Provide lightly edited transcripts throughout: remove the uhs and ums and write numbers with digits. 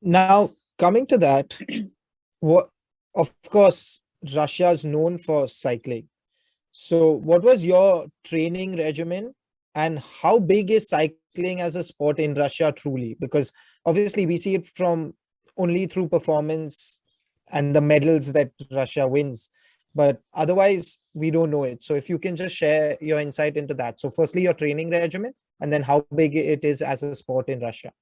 Now, coming to that, what, of course, Russia is known for cycling. So, what was your training regimen, and how big is cycling as a sport in Russia truly? Because obviously, we see it from only through performance and the medals that Russia wins, but otherwise, we don't know it. So, if you can just share your insight into that. So, firstly, your training regimen, and then how big it is as a sport in Russia.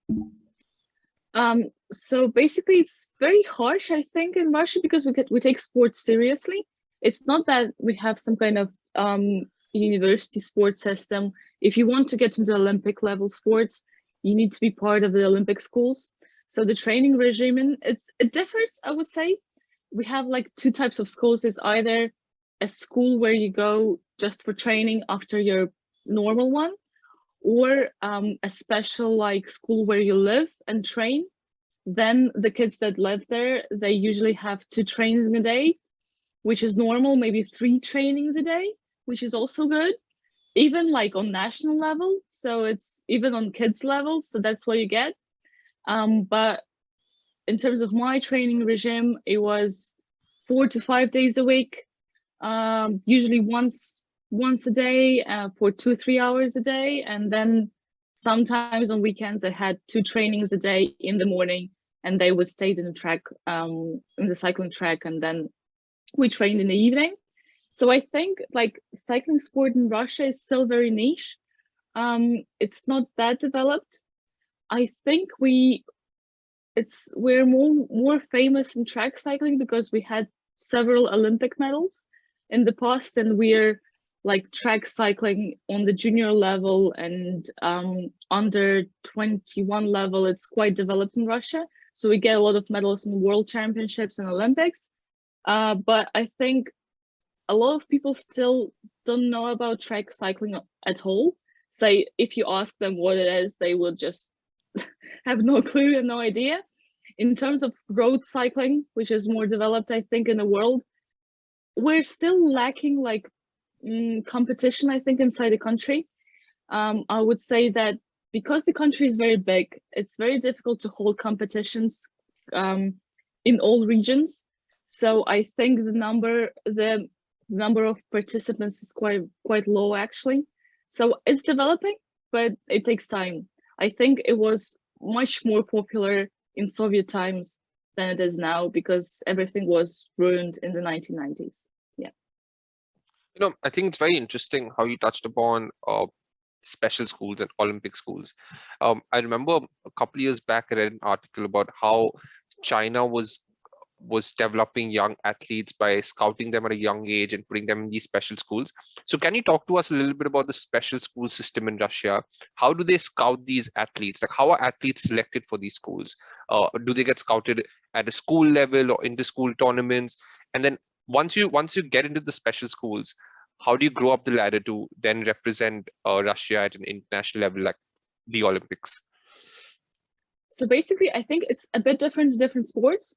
So basically it's very harsh, I think, in Russia because we take sports seriously. It's not that we have some kind of university sports system. If you want to get into Olympic level sports, you need to be part of the Olympic schools. So the training regime, it differs, I would say. We have like two types of schools. It's either a school where you go just for training after your normal one, or a special like school where you live and train. Then the kids that live there, they usually have 2 trainings a day, which is normal, maybe 3 trainings a day, which is also good, even like on national level. So it's even on kids level. So that's what you get. But in terms of my training regime, it was 4 to 5 days a week, usually once a day for 2-3 hours a day, and then sometimes on weekends I had 2 trainings a day in the morning, and they would stay in the track, in the cycling track, and then we trained in the evening. So I think like cycling sport in Russia is still very niche. It's not that developed. I think we're more famous in track cycling because we had several Olympic medals in the past, and we're like track cycling on the junior level and under 21 level. It's quite developed in Russia, so we get a lot of medals in world championships and Olympics. But I think a lot of people still don't know about track cycling at all. So if you ask them what it is, they will just have no clue and no idea. In terms of road cycling, which is more developed, I think, in the world, we're still lacking like competition, I think, inside the country. I would say that because the country is very big, it's very difficult to hold competitions in all regions. So I think the number of participants is quite low actually. So it's developing, but it takes time. I think it was much more popular in Soviet times than it is now because everything was ruined in the 1990s. Yeah. I think it's very interesting how you touched upon special schools and Olympic schools. I remember a couple of years back I read an article about how China was developing young athletes by scouting them at a young age and putting them in these special schools. So can you talk to us a little bit about the special school system in Russia? How do they scout these athletes? Like, how are athletes selected for these schools? Do they get scouted at a school level or inter-school tournaments? And then once you get into the special schools, how do you grow up the ladder to then represent Russia at an international level, like the Olympics? So basically, I think it's a bit different in different sports.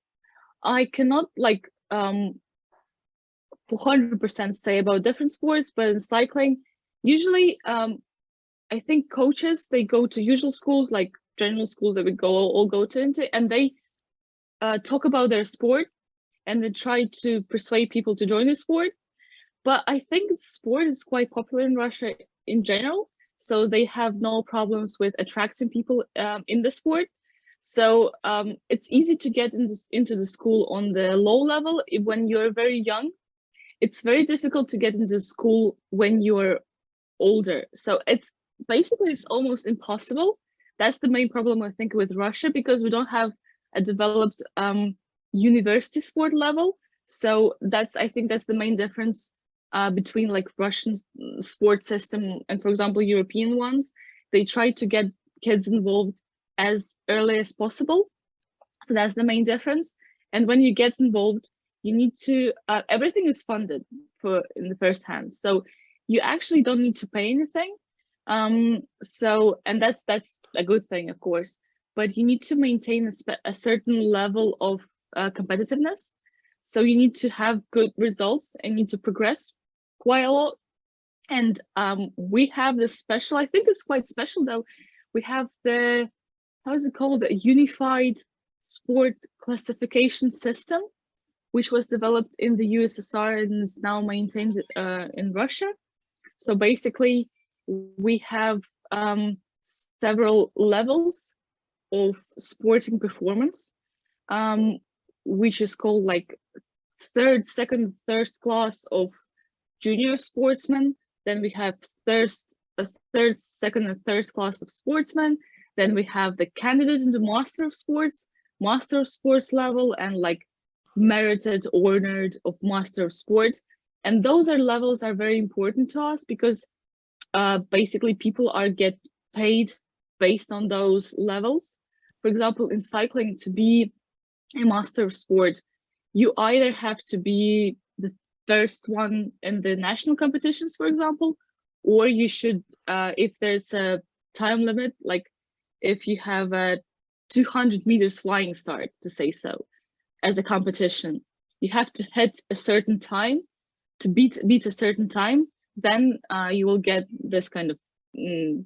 I cannot like 400% say about different sports, but in cycling, usually I think coaches, they go to usual schools, like general schools that we all go to into, and they talk about their sport and they try to persuade people to join the sport. But I think the sport is quite popular in Russia in general, so they have no problems with attracting people in the sport. So it's easy to get into the school on the low level when you're very young. It's very difficult to get into school when you're older. So it's almost impossible. That's the main problem, I think, with Russia, because we don't have a developed university sport level. So I think that's the main difference between like Russian sport system and, for example, European ones. They try to get kids involved as early as possible. So that's the main difference. And when you get involved, you need to, everything is funded in the first hand. So you actually don't need to pay anything. And that's a good thing, of course, but you need to maintain a certain level of competitiveness. So you need to have good results and need to progress quite a lot. And we have this special, I think it's quite special though, we have how is it called? The unified sport classification system, which was developed in the USSR and is now maintained in Russia. So basically, we have several levels of sporting performance, which is called like third, second, third class of junior sportsmen. Then we have third, second, and third class of sportsmen. Then we have the candidate in the master of sports level, and like merited, honored of master of sports. And those levels are very important to us because basically people get paid based on those levels. For example, in cycling, to be a master of sport, you either have to be the first one in the national competitions, for example, or you should, if there's a time limit, like if you have a 200 meters flying start, to say so, as a competition, you have to hit a certain time to beat a certain time, then you will get this kind of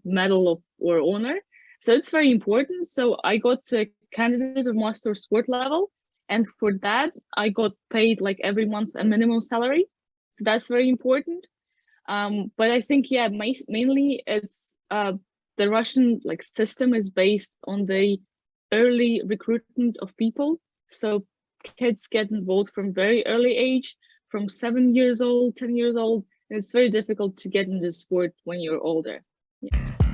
medal or honor. So it's very important. So I got to a candidate of master of sport level, and for that I got paid like every month a minimum salary. So that's very important. But I think, yeah, mainly it's the Russian like system is based on the early recruitment of people. So kids get involved from very early age, from 7 years old, 10 years old, and it's very difficult to get into sport when you're older. Yeah.